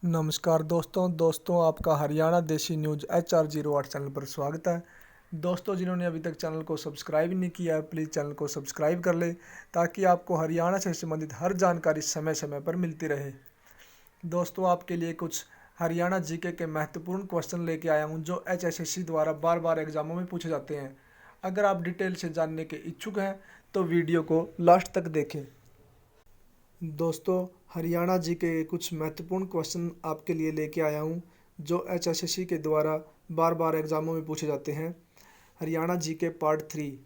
नमस्कार दोस्तों आपका हरियाणा देशी न्यूज़ HR08 चैनल पर स्वागत है। दोस्तों, जिन्होंने अभी तक चैनल को सब्सक्राइब नहीं किया है, प्लीज़ चैनल को सब्सक्राइब कर लें ताकि आपको हरियाणा से संबंधित हर जानकारी समय समय पर मिलती रहे। दोस्तों, आपके लिए कुछ हरियाणा जीके के महत्वपूर्ण क्वेश्चन लेके आया हूँ जो HSSC द्वारा बार बार एग्जामों में पूछे जाते हैं। अगर आप डिटेल से जानने के इच्छुक हैं तो वीडियो को लास्ट तक देखें। दोस्तों, हरियाणा जी के कुछ महत्वपूर्ण क्वेश्चन आपके लिए लेके आया हूँ जो HSSC के द्वारा बार बार एग्जामों में पूछे जाते हैं। हरियाणा जी के पार्ट 3।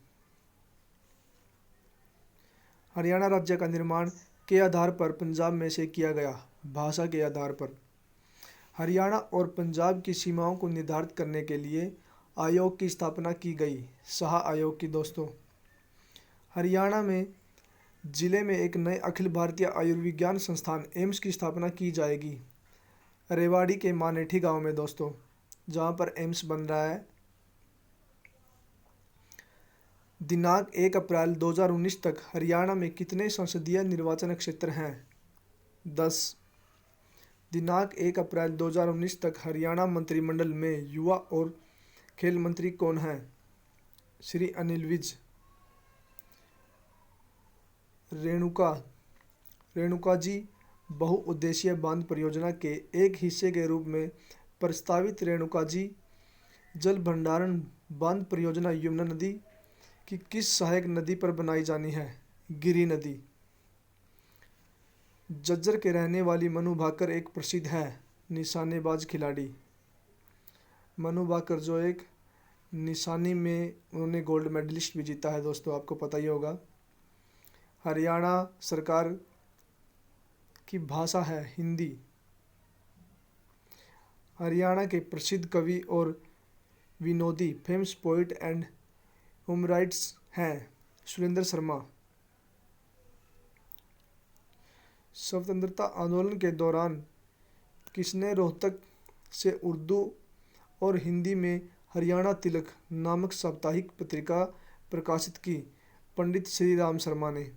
हरियाणा राज्य का निर्माण के आधार पर पंजाब में से किया गया। भाषा के आधार पर। हरियाणा और पंजाब की सीमाओं को निर्धारित करने के लिए आयोग की स्थापना की गई। शाह आयोग की। दोस्तों, हरियाणा में जिले में एक नए अखिल भारतीय आयुर्विज्ञान संस्थान एम्स की स्थापना की जाएगी। रेवाड़ी के मानेठी गांव में दोस्तों, जहां पर एम्स बन रहा है। दिनांक 1 अप्रैल 2019 तक हरियाणा में कितने संसदीय निर्वाचन क्षेत्र हैं? 10। दिनांक 1 अप्रैल 2019 तक हरियाणा मंत्रिमंडल में युवा और खेल मंत्री कौन हैं? श्री अनिल विज। रेणुका जी बहुउद्देशीय बांध परियोजना के एक हिस्से के रूप में प्रस्तावित रेणुका जी जल भंडारण बांध परियोजना यमुना नदी की किस सहायक नदी पर बनाई जानी है? गिरि नदी। झज्जर के रहने वाली मनु भाकर एक प्रसिद्ध है निशानेबाज खिलाड़ी। मनु भाकर जो एक निशानी में उन्होंने गोल्ड मेडलिस्ट भी जीता है दोस्तों, आपको पता ही होगा। हरियाणा सरकार की भाषा है हिंदी। हरियाणा के प्रसिद्ध कवि और विनोदी फेमस पोइट एंड ह्यूमराइट्स हैं सुरेंद्र शर्मा। स्वतंत्रता आंदोलन के दौरान किसने रोहतक से उर्दू और हिंदी में हरियाणा तिलक नामक साप्ताहिक पत्रिका प्रकाशित की? पंडित श्री राम शर्मा ने।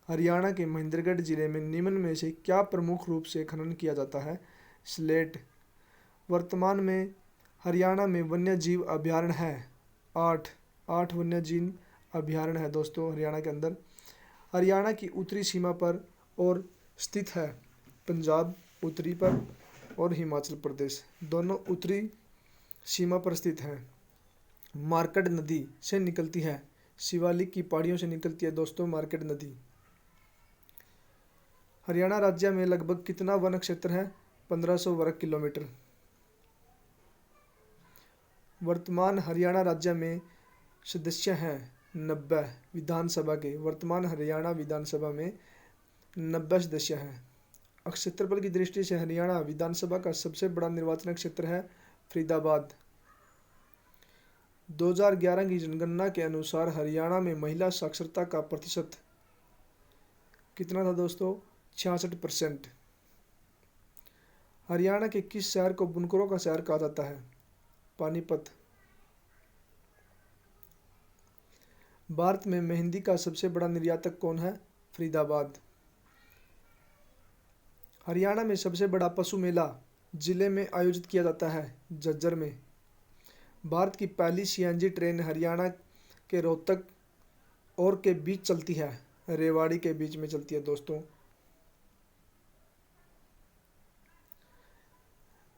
हरियाणा के महेंद्रगढ़ जिले में निम्न में से क्या प्रमुख रूप से खनन किया जाता है? स्लेट। वर्तमान में हरियाणा में वन्य जीव अभयारण्य है 8 वन्य जीव अभयारण्य है दोस्तों हरियाणा के अंदर। हरियाणा की उत्तरी सीमा पर और स्थित है पंजाब उत्तरी पर और हिमाचल प्रदेश दोनों उत्तरी सीमा पर स्थित हैं। मार्कंड नदी से निकलती है, शिवालिक की पहाड़ियों से निकलती है दोस्तों मार्कंड नदी। हरियाणा राज्य में लगभग कितना वन क्षेत्र है? 1500 वर्ग किलोमीटर। वर्तमान हरियाणा राज्य में सदस्य हैं 90 विधानसभा के। वर्तमान हरियाणा विधानसभा में 90 सदस्य हैं। क्षेत्रफल की दृष्टि से हरियाणा विधानसभा का सबसे बड़ा निर्वाचन क्षेत्र है फरीदाबाद। 2011 की जनगणना के अनुसार हरियाणा में महिला साक्षरता का प्रतिशत कितना था दोस्तों? 66%। हरियाणा के किस शहर को बुनकरों का शहर कहा जाता है? पानीपत। भारत में मेहंदी का सबसे बड़ा निर्यातक कौन है? फरीदाबाद। हरियाणा में सबसे बड़ा पशु मेला जिले में आयोजित किया जाता है झज्जर में। भारत की पहली CNG ट्रेन हरियाणा के रोहतक और के बीच चलती है, रेवाड़ी के बीच में चलती है दोस्तों।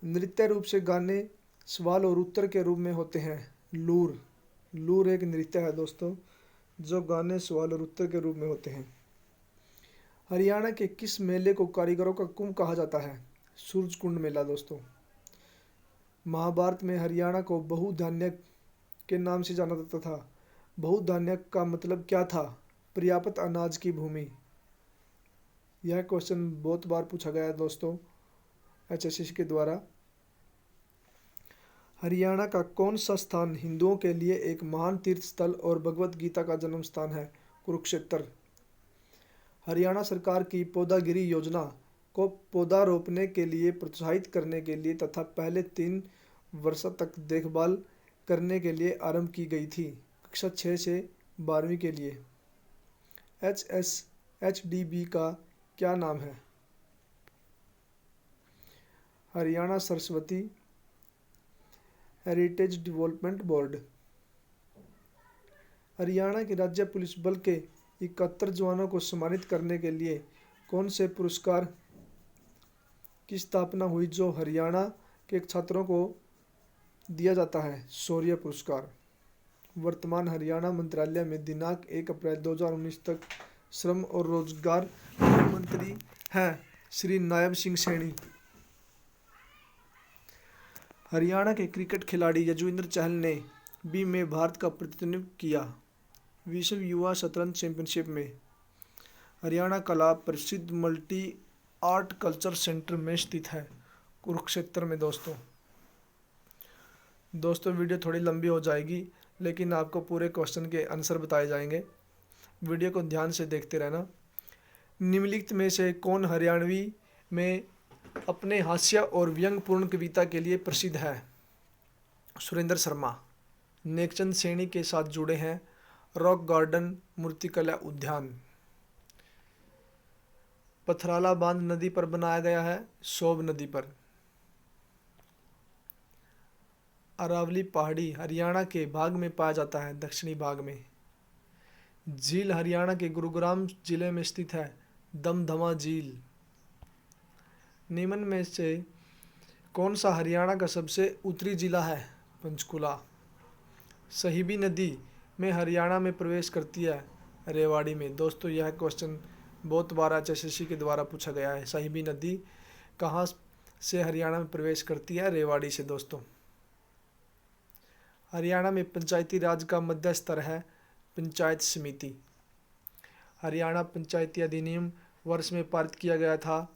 नृत्य रूप से गाने सवाल और उत्तर के रूप में होते हैं। लूर एक नृत्य है दोस्तों जो गाने सवाल और उत्तर के रूप में होते हैं। हरियाणा के किस मेले को कारीगरों का कुंभ कहा जाता है? सूरजकुंड मेला दोस्तों। महाभारत में हरियाणा को बहुधान्य के नाम से जाना जाता था। बहुधान्य का मतलब क्या था? पर्याप्त अनाज की भूमि। यह क्वेश्चन बहुत बार पूछा गया है दोस्तों HSSC के द्वारा। हरियाणा का कौन सा स्थान हिंदुओं के लिए एक महान तीर्थ स्थल और भगवत गीता का जन्म स्थान है? कुरुक्षेत्र। हरियाणा सरकार की पौधागिरी योजना को पौधा रोपने के लिए प्रोत्साहित करने के लिए तथा पहले 3 वर्षों तक देखभाल करने के लिए आरंभ की गई थी। कक्षा 6 से 12वीं के लिए। HDB का क्या नाम है? Haryana Saraswati heritage development board. Haryana के राज्य पुलिस बल के 71 जवानों को सम्मानित करने के लिए कौन से पुरस्कार की स्थापना हुई जो हरियाणा के छात्रों को दिया जाता है? शौर्य पुरस्कार। वर्तमान हरियाणा मंत्रालय में दिनांक 1 अप्रैल 2019 तक श्रम और रोजगार मंत्री हैं श्री नायब सिंह सैनी। हरियाणा के क्रिकेट खिलाड़ी यजुवेंद्र चहल ने बी में भारत का प्रतिनिधित्व किया। विश्व युवा शतरंज चैंपियनशिप में। हरियाणा कला प्रसिद्ध मल्टी आर्ट कल्चर सेंटर में स्थित है, कुरुक्षेत्र में। दोस्तों वीडियो थोड़ी लंबी हो जाएगी, लेकिन आपको पूरे क्वेश्चन के आंसर बताए जाएंगे। वीडियो को ध्यान से देखते रहना। निम्नलिखित में से कौन हरियाणवी में अपने हास्य और व्यंग्यपूर्ण कविता के लिए प्रसिद्ध है? सुरेंद्र शर्मा। नेकचंद सैनी के साथ जुड़े हैं रॉक गार्डन मूर्तिकला उद्यान। पथराला बांध नदी पर बनाया गया है, सोब नदी पर। अरावली पहाड़ी हरियाणा के भाग में पाया जाता है, दक्षिणी भाग में। झील हरियाणा के गुरुग्राम जिले में स्थित है, दमदमा झील। निम्न में से कौन सा हरियाणा का सबसे उत्तरी जिला है? पंचकुला। सहीबी नदी में हरियाणा में प्रवेश करती है, रेवाड़ी में। दोस्तों यह क्वेश्चन बहुत बार HSSC के द्वारा पूछा गया है। सहीबी नदी कहाँ से हरियाणा में प्रवेश करती है? रेवाड़ी से। दोस्तों हरियाणा में पंचायती राज का मध्य स्तर है पंचायत समिति। हरियाणा पंचायती अधिनियम वर्ष में पारित किया गया था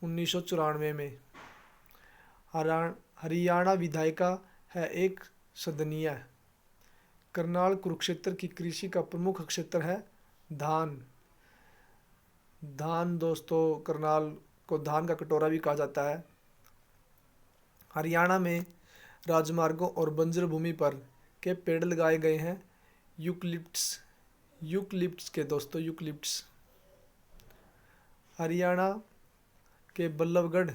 1994 में। हरियाणा विधायिका है एक सदनीय। करनाल कुरुक्षेत्र की कृषि का प्रमुख क्षेत्र है धान। दोस्तों करनाल को धान का कटोरा भी कहा जाता है। हरियाणा में राजमार्गों और बंजर भूमि पर के पेड़ लगाए गए हैं, यूकलिप्टस के। दोस्तों यूकलिप्टस। हरियाणा के बल्लभगढ़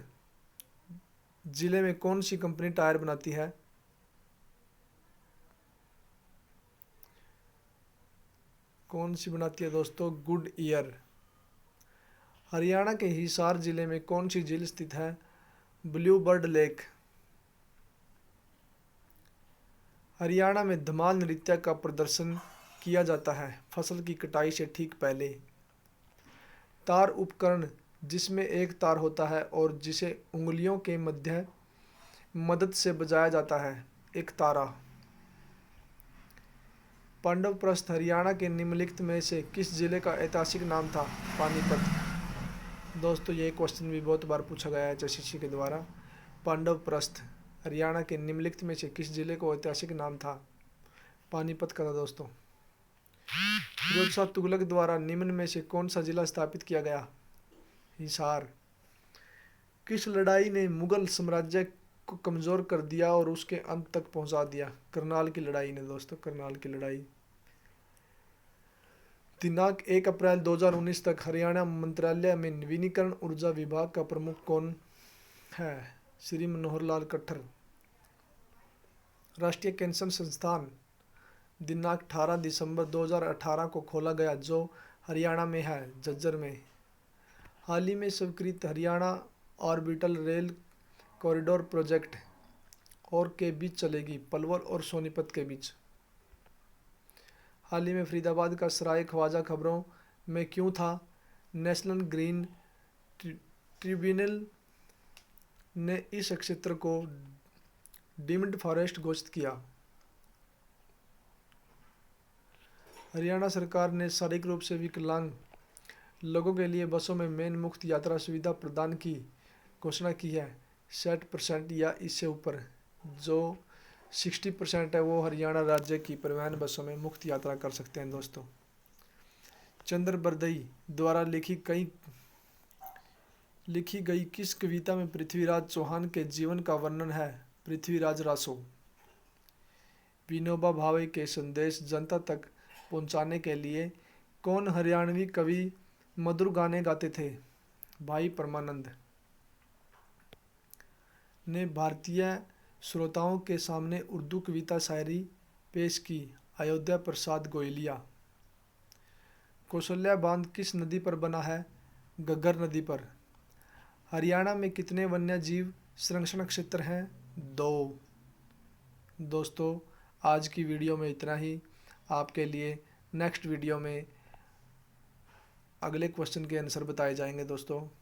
जिले में कौन सी कंपनी टायर बनाती है? कौन सी बनाती है दोस्तों? Good year. हरियाणा के हिसार जिले में कौन सी झील स्थित है? Blue bird lake. हरियाणा में धमाल नृत्य का प्रदर्शन किया जाता है फसल की कटाई से ठीक पहले। तार उपकरण जिसमें एक तार होता है और जिसे उंगलियों के मदद से बजाया जाता है, एक तारा। पांडवप्रस्थ हरियाणा के निम्नलिखित में से किस जिले का ऐतिहासिक नाम था? पानीपत। दोस्तों ये क्वेश्चन भी बहुत बार पूछा गया है HSSC के द्वारा। पांडवप्रस्थ हरियाणा के निम्नलिखित में से किस जिले को ऐतिहासिक नाम था? पानीपत का था। दोस्तों फिरोज शाह तुगलक द्वारा निम्न में से कौन सा जिला स्थापित किया गया? हिसार। किस लड़ाई ने मुगल साम्राज्य को कमजोर कर दिया और उसके अंत तक पहुंचा दिया? करनाल की लड़ाई ने। दोस्तों करनाल की लड़ाई। दिनांक 1 अप्रैल 2019 तक हरियाणा मंत्रालय में नवीनीकरण ऊर्जा विभाग का प्रमुख कौन है? श्री मनोहर लाल खट्टर। राष्ट्रीय कैंसर संस्थान दिनांक 18 दिसंबर 2018 को खोला गया, जो हरियाणा में है, झज्जर में। हाल ही में स्वीकृत Haryana orbital rail corridor project और के बीच चलेगी, पलवल और सोनीपत के बीच। हाल ही में फरीदाबाद का सराय ख्वाजा खबरों में क्यों था? नेशनल ग्रीन ट्रिब्यूनल ने इस क्षेत्र को डीम्ड फॉरेस्ट घोषित किया। हरियाणा सरकार ने शारीरिक रूप से विकलांग लोगों के लिए बसों में मेन मुफ्त यात्रा सुविधा प्रदान की घोषणा की है। 60% या इससे ऊपर जो 60% है वो हरियाणा राज्य की परिवहन बसों में मुफ्त यात्रा कर सकते हैं। दोस्तों चंद्र बरदई द्वारा लिखी गई किस कविता में पृथ्वीराज चौहान के जीवन का वर्णन है? पृथ्वीराज रासो। विनोबा भावे के संदेश जनता तक पहुंचाने के लिए कौन हरियाणवी कवि मधुर गाने गाते थे? भाई परमानंद। ने भारतीय श्रोताओं के सामने उर्दू कविता शायरी पेश की? अयोध्या प्रसाद गोयलिया। कौशल्या बांध किस नदी पर बना है? घग्गर नदी पर। हरियाणा में कितने वन्य जीव संरक्षण क्षेत्र हैं? 2। दोस्तों, आज की वीडियो में इतना ही। आपके लिए नेक्स्ट वीडियो में अगले क्वेश्चन के आंसर बताए जाएंगे दोस्तों।